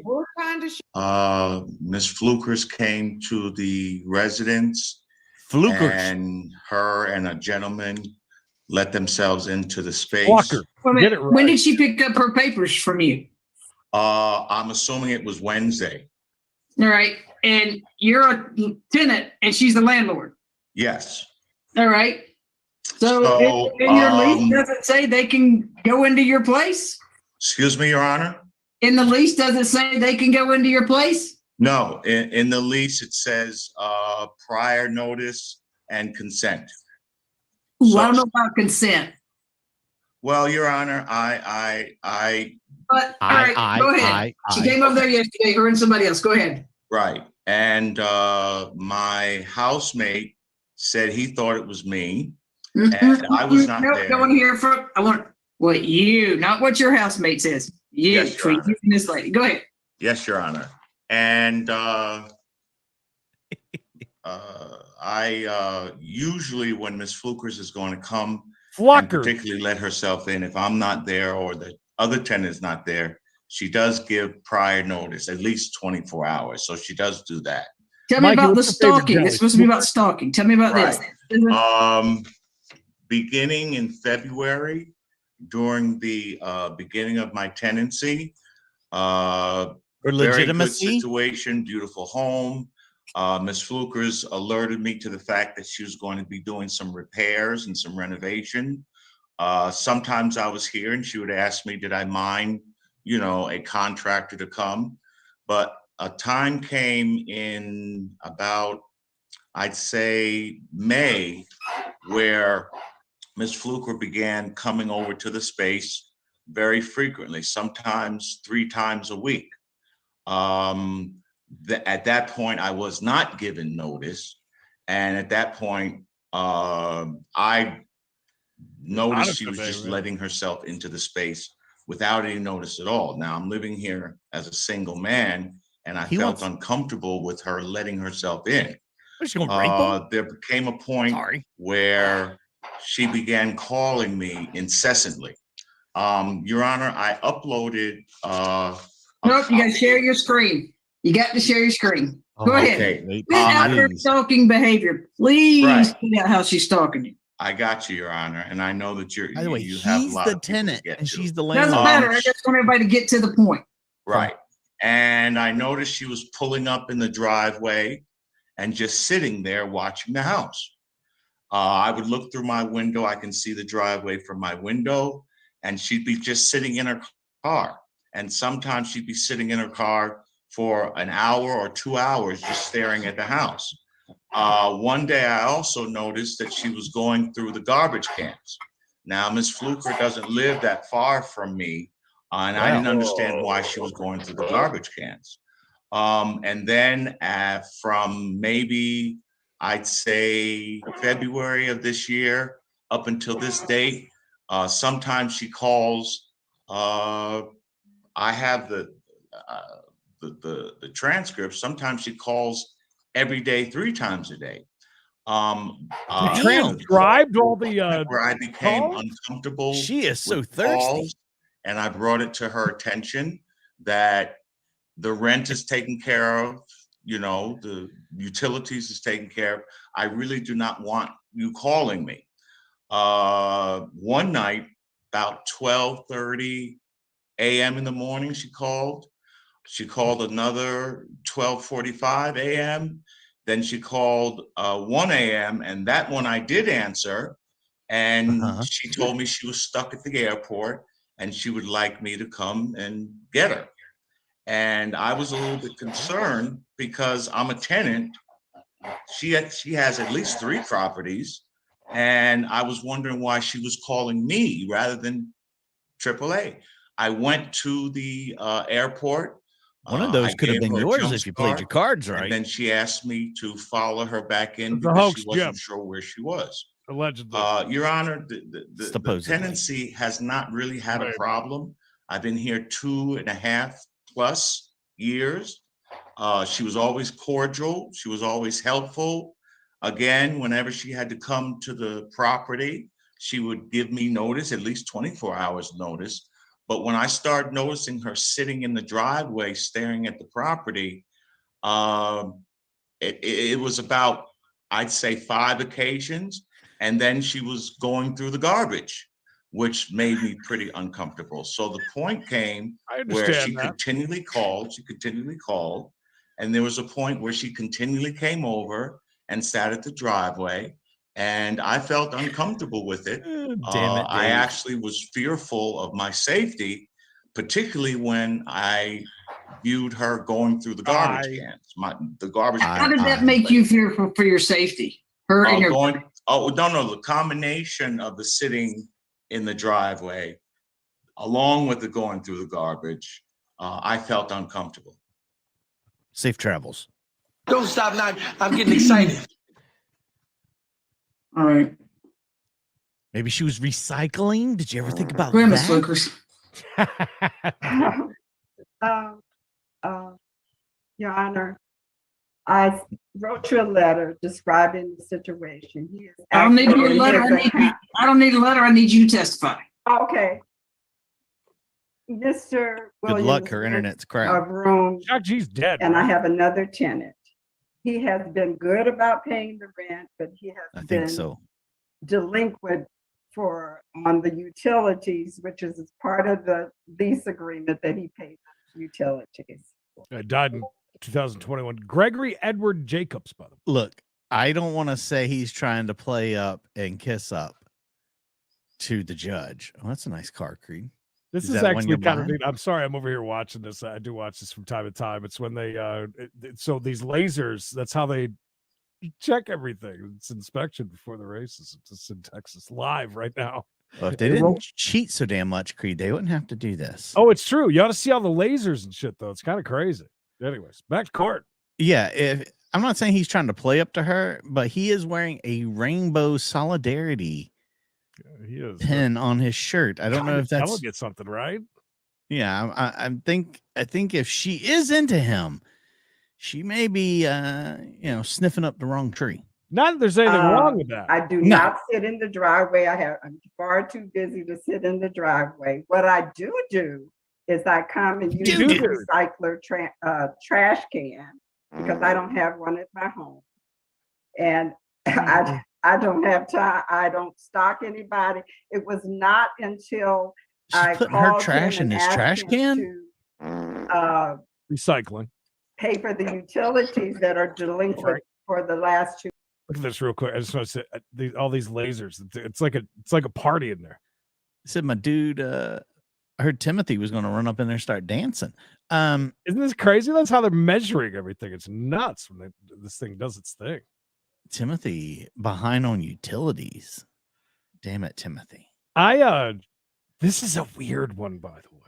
What kind of Miss Flukers came to the residence, Flukers. and her and a gentleman let themselves into the space. Walker. Get it right. When did she pick up her papers from you? I'm assuming it was Wednesday. All right. And you're a tenant and she's the landlord. Yes. All right. So in your lease, does it say they can go into your place? Excuse me, Your Honor? In the lease, does it say they can go into your place? No, in the lease, it says prior notice and consent. Ooh, I don't know about consent. Well, Your Honor, But all right, go ahead. She came over there yesterday, her and somebody else. Go ahead. Right. And my housemate said he thought it was me. And I was not there. I want to hear from, I want what you, not what your housemate says. You, yes, between you and this lady. Go ahead. Yes, Your Honor. And I usually when Miss Flukers is going to come and particularly let herself in, if I'm not there or the other tenant is not there, she does give prior notice, at least 24 hours. So she does do that. Tell me about the stalking. It's supposed to be about stalking. Tell me about this. Beginning in February, during the beginning of my tenancy, or very good situation, beautiful home. Miss Flukers alerted me to the fact that she was going to be doing some repairs and some renovation. Sometimes I was here and she would ask me, did I mind, you know, a contractor to come? But a time came in about, I'd say May, where Ms. Fluker began coming over to the space very frequently, sometimes 3 times a week. At that point, I was not given notice. And at that point, I noticed she was just letting herself into the space without any notice at all. Now, I'm living here as a single man, and I felt uncomfortable with her letting herself in. There became a point where she began calling me incessantly. Your Honor, I uploaded. Nope, you got to share your screen. You got to share your screen. Go ahead. Get out her stalking behavior. Please find out how she's stalking you. I got you, Your Honor, and I know that you're. By the way, you have he's the tenant and she's the landlord. Doesn't matter. I just want everybody to get to the point. Right. And I noticed she was pulling up in the driveway and just sitting there watching the house. I would look through my window. I can see the driveway from my window, and she'd be just sitting in her car. And sometimes she'd be sitting in her car for an hour or 2 hours just staring at the house. One day I also noticed that she was going through the garbage cans. Now, Miss Fluker doesn't live that far from me, and I didn't understand why she was going through the garbage cans. And then from maybe, I'd say February of this year up until this date, sometimes she calls. I have the transcript. Sometimes she calls every day, 3 times a day. Transcribed all the where I became uncomfortable. She is so thirsty. And I brought it to her attention that the rent is taken care of, you know, the utilities is taken care of. I really do not want you calling me. One night, about 12:30 a.m. in the morning, she called. She called another 12:45 a.m. Then she called 1 a.m. and that one I did answer. And she told me she was stuck at the airport and she would like me to come and get her. And I was a little bit concerned because I'm a tenant. She has at least 3 properties. And I was wondering why she was calling me rather than AAA. I went to the airport. One of those could have been yours if you played your cards right. And then she asked me to follow her back in because she wasn't sure where she was. Allegedly. Your Honor, the tenancy has not really had a problem. I've been here 2.5+ years. She was always cordial. She was always helpful. Again, whenever she had to come to the property, she would give me notice, at least 24 hours notice. But when I started noticing her sitting in the driveway, staring at the property, it was about, I'd say, 5 occasions. And then she was going through the garbage, which made me pretty uncomfortable. So the point came where she continually called. And there was a point where she continually came over and sat at the driveway. And I felt uncomfortable with it. Damn it, I actually was fearful of my safety, particularly when I viewed her going through the garbage cans. The garbage. How did that make you fearful for your safety? Her and your the combination of the sitting in the driveway, along with the going through the garbage, I felt uncomfortable. Safe travels. Don't stop now. I'm getting excited. All right. Maybe she was recycling. Did you ever think about Grandma that? Smokers. Your Honor, I wrote you a letter describing the situation. I don't need a letter. I don't need a letter. I need you to testify. Okay. Mr. Good luck. Her internet's crap. A room, She's dead. and I have another tenant. He has been good about paying the rent, but he has been delinquent on the utilities, which is part of the lease agreement that he paid the utilities. Died in 2021. Gregory Edward Jacobs, by the way. Look, I don't want to say he's trying to play up and kiss up to the judge. Oh, that's a nice car, Creed. This is actually kind of neat. I'm sorry, I'm over here watching this. I do watch this from time to time. It's when they so these lasers, that's how they check everything. It's inspection before the races. It's in Texas live right now. Well, if they didn't cheat so damn much, Creed, they wouldn't have to do this. Oh, it's true. You ought to see all the lasers and shit, though. It's kind of crazy. Anyways, back to court. Yeah, I'm not saying he's trying to play up to her, but he is wearing a rainbow solidarity pin on his shirt. I don't know if that's get something right. Yeah, I think if she is into him, she may be sniffing up the wrong tree. Not that there's anything wrong with that. I do not sit in the driveway. I'm far too busy to sit in the driveway. What I do is I come and use the recycler trash can because I don't have one at my home. And I don't have time. I don't stalk anybody. It was not until I put called her trash in his trash can to recycling, pay for the utilities that are delinquent for the last 2. Look at this real quick. I just want to say all these lasers. It's like a party in there. I said my dude. I heard Timothy was going to run up in there and start dancing. Isn't this crazy? That's how they're measuring everything. It's nuts when this thing does its thing. Timothy behind on utilities. Damn it, Timothy. This is a weird one, by the way.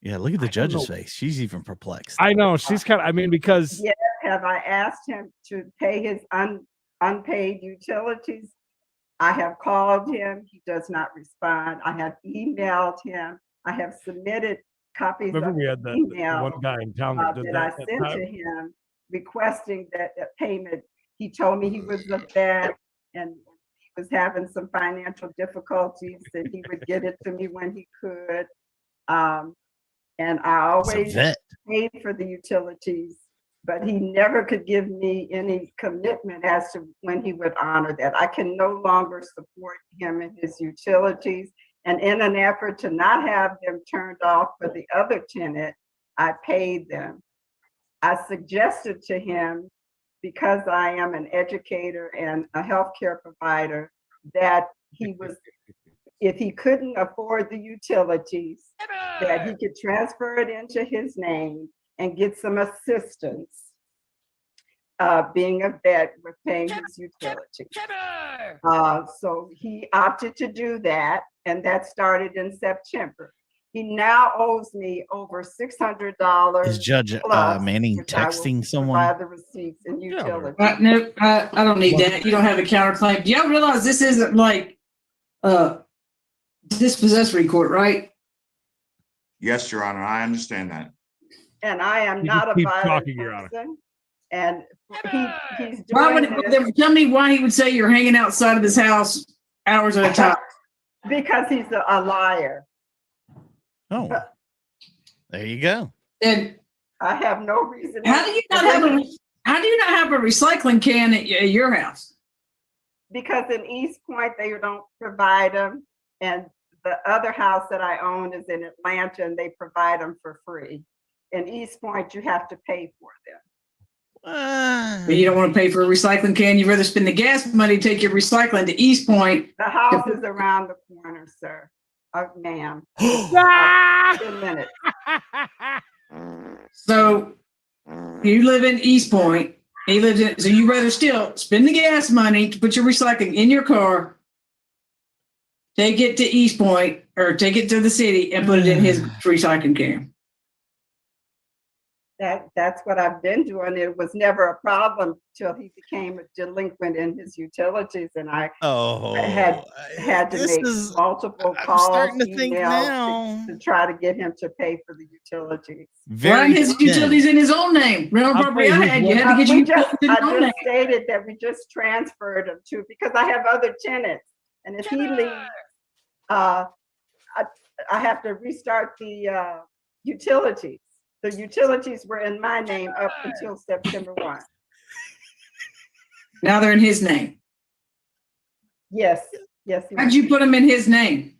Yeah, look at the judge's face. She's even perplexed. I know. She's kind of, because. Yes, have I asked him to pay his unpaid utilities? I have called him. He does not respond. I have emailed him. I have submitted copies of we had email one guy in town that did I sent to him requesting that payment. He told me he was a vet and he was having some financial difficulties and he would get it to me when he could. And I always paid for the utilities, but he never could give me any commitment as to when he would honor that. I can no longer support him and his utilities. And in an effort to not have them turned off for the other tenant, I paid them. I suggested to him, because I am an educator and a healthcare provider, that if he couldn't afford the utilities, that he could transfer it into his name and get some assistance, being a vet with paying his utilities. So he opted to do that, and that started in September. He now owes me over $600. Is Judge Manning texting someone? The receipts and utilities. No, I don't need that. You don't have a counterclaim. Do y'all realize this isn't like dispossessory court, right? Yes, Your Honor. I understand that. And I am not a violent person. And he's doing this. Tell me why he would say you're hanging outside of his house hours at a time. Because he's a liar. Oh, there you go. And I have no reason. how do you not have a recycling can at your house? Because in East Point, they don't provide them. And the other house that I own is in Atlanta and they provide them for free. In East Point, you have to pay for them. But you don't want to pay for a recycling can. You'd rather spend the gas money to take your recycling to East Point. The house is around the corner, sir. Ma'am. 10 minutes. So you live in East Point. He lives in, so you rather still spend the gas money to put your recycling in your car, take it to East Point or take it to the city and put it in his recycling can. That's what I've been doing. It was never a problem till he became a delinquent in his utilities, and I had to make multiple calls, starting to think now to try to get him to pay for the utilities. Run his utilities in his own name. Rental property I had, you had to get your utilities in your own name. Stated that we just transferred him to, because I have other tenants, and if he leaves, I have to restart the utilities. The utilities were in my name up until September 1. Now they're in his name. Yes. How'd you put them in his name?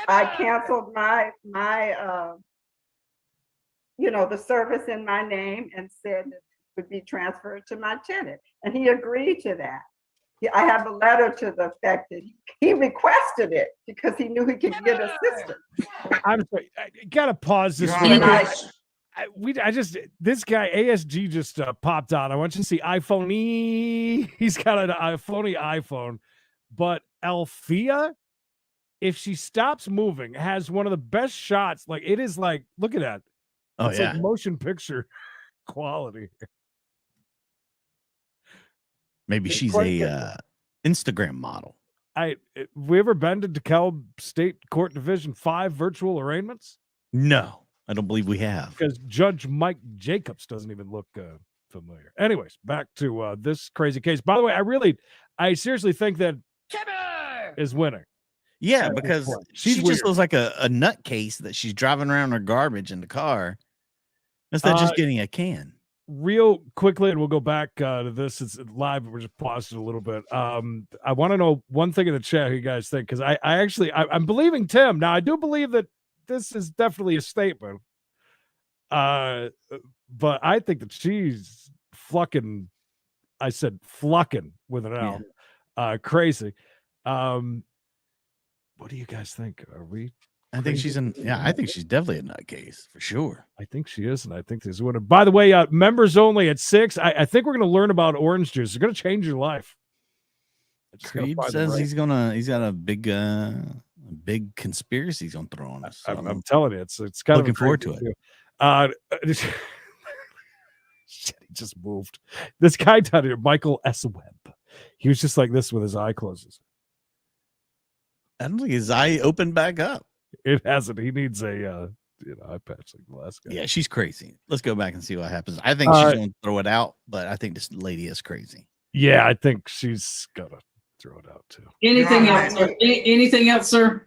I canceled my the service in my name and said it would be transferred to my tenant. And he agreed to that. I have a letter to the effect that he requested it because he knew he could get assistance. I'm sorry. I gotta pause this. This guy ASG just popped on. I want you to see iPhone. He's got an iPhone, but Althea, if she stops moving, has one of the best shots. Like it is like, look at that. Oh, it's like motion picture quality. Maybe she's a Instagram model. We ever been to DeKalb State Court Division 5 virtual arraignments? No, I don't believe we have. Because Judge Mike Jacobs doesn't even look familiar. Anyways, back to this crazy case. By the way, I seriously think that is winning. Yeah, because she just looks like a nutcase that she's driving around her garbage in the car instead of just getting a can. Real quickly, and we'll go back to this. It's live. We're just pausing a little bit. I want to know one thing in the chat. Who you guys think? Because I'm believing Tim. Now, I do believe that this is definitely a statement. But I think that she's flucking. I said flucking with an L. Yeah. Crazy. What do you guys think? Are we? I think she's I think she's definitely a nutcase for sure. I think she is, and I think there's one. By the way, members only at 6. I think we're going to learn about orange juice. It's going to change your life. Creed says he's got a big conspiracy he's going to throw on us. So I'm telling you, it's kind looking forward to it. Shit, he just moved. This guy down here, Michael S. Webb. He was just like this with his eye closes. I don't think his eye opened back up. It hasn't. He needs a eye patch like the last guy. Yeah, she's crazy. Let's go back and see what happens. I think she's going to throw it out, but I think this lady is crazy. Yeah, I think she's gonna throw it out too. Anything else? Anything else, sir?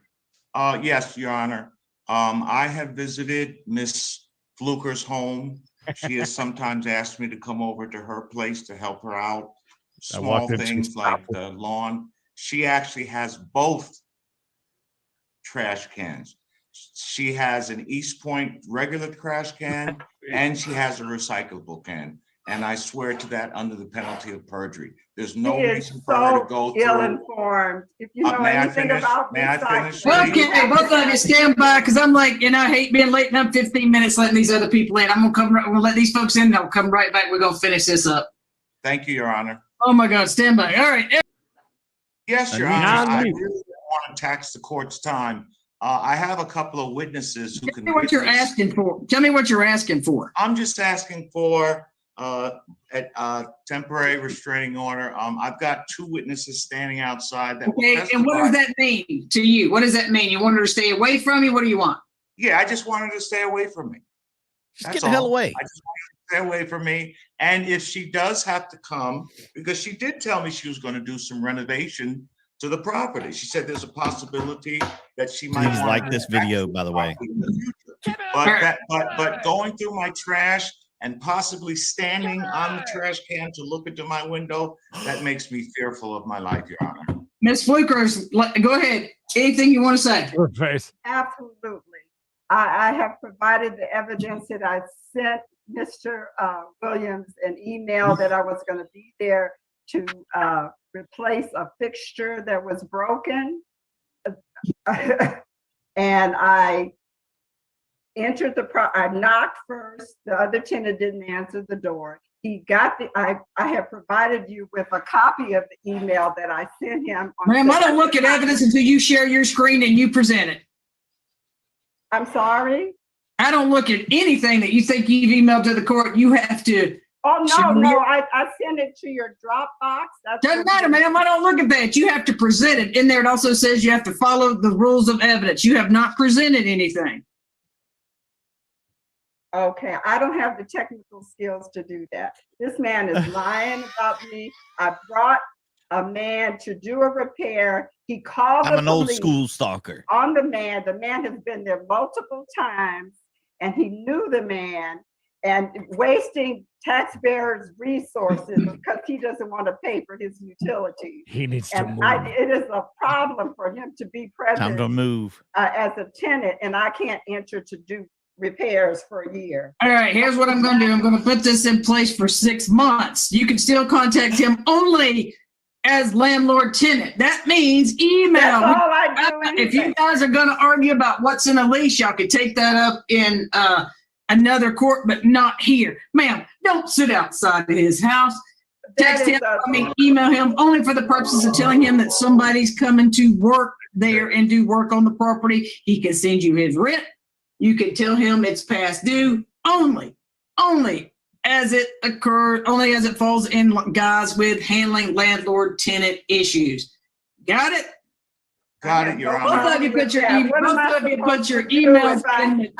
Yes, Your Honor. I have visited Miss Fluker's home. She has sometimes asked me to come over to her place to help her out. Small things like the lawn. She actually has both trash cans. She has an East Point regular trash can and she has a recyclable can. And I swear to that under the penalty of perjury. There's no reason for her to go through. Ill-informed. If you know anything about recycling. Okay, both of you stand by because I'm like, I hate being late and I'm 15 minutes letting these other people in. I'm gonna let these folks in. They'll come right back. We're gonna finish this up. Thank you, Your Honor. Oh my God, stand by. All right. Yes, Your Honor. I really don't want to tax the court's time. I have a couple of witnesses who can. Tell me what you're asking for. Tell me what you're asking for. I'm just asking for a temporary restraining order. I've got 2 witnesses standing outside. Okay, and what does that mean to you? What does that mean? You want her to stay away from you? What do you want? Yeah, I just want her to stay away from me. Just get the hell away. I just want her to stay away from me. And if she does have to come, because she did tell me she was going to do some renovation to the property. She said there's a possibility that she might Please want like to this video, by the way. in the future. But going through my trash and possibly standing on the trash can to look into my window, that makes me fearful of my life, Your Honor. Ms. Fluker, go ahead. Anything you want to say? Her face. Absolutely. I have provided the evidence that I sent Mr. Williams an email that I was going to be there to replace a fixture that was broken. And I entered I knocked first. The other tenant didn't answer the door. He got I have provided you with a copy of the email that I sent him. Ma'am, I don't look at evidence until you share your screen and you present it. I'm sorry? I don't look at anything that you think you've emailed to the court. You have to. Oh, no, I sent it to your Dropbox. Doesn't matter, ma'am. I don't look at that. You have to present it. In there, it also says you have to follow the rules of evidence. You have not presented anything. Okay, I don't have the technical skills to do that. This man is lying about me. I brought a man to do a repair. He called I'm the an old police school stalker. on the man. The man has been there multiple times, and he knew the man, and wasting taxpayers' resources because he doesn't want to pay for his utilities. He needs to move. It is a problem for him to be Time present to move. as a tenant, and I can't enter to do repairs for a year. All right, here's what I'm going to do. I'm going to put this in place for 6 months. You can still contact him only as landlord tenant. That means email. That's all I do. If you guys are going to argue about what's in a lease, y'all could take that up in another court, but not here. Ma'am, don't sit outside of his house. Text him, email him only for the purposes of telling him that somebody's coming to work there and do work on the property. He can send you his rent. You can tell him it's past due only as it occurs, only as it falls in guys with handling landlord tenant issues. Got it? Got it, Your Honor. Both of you put your emails in the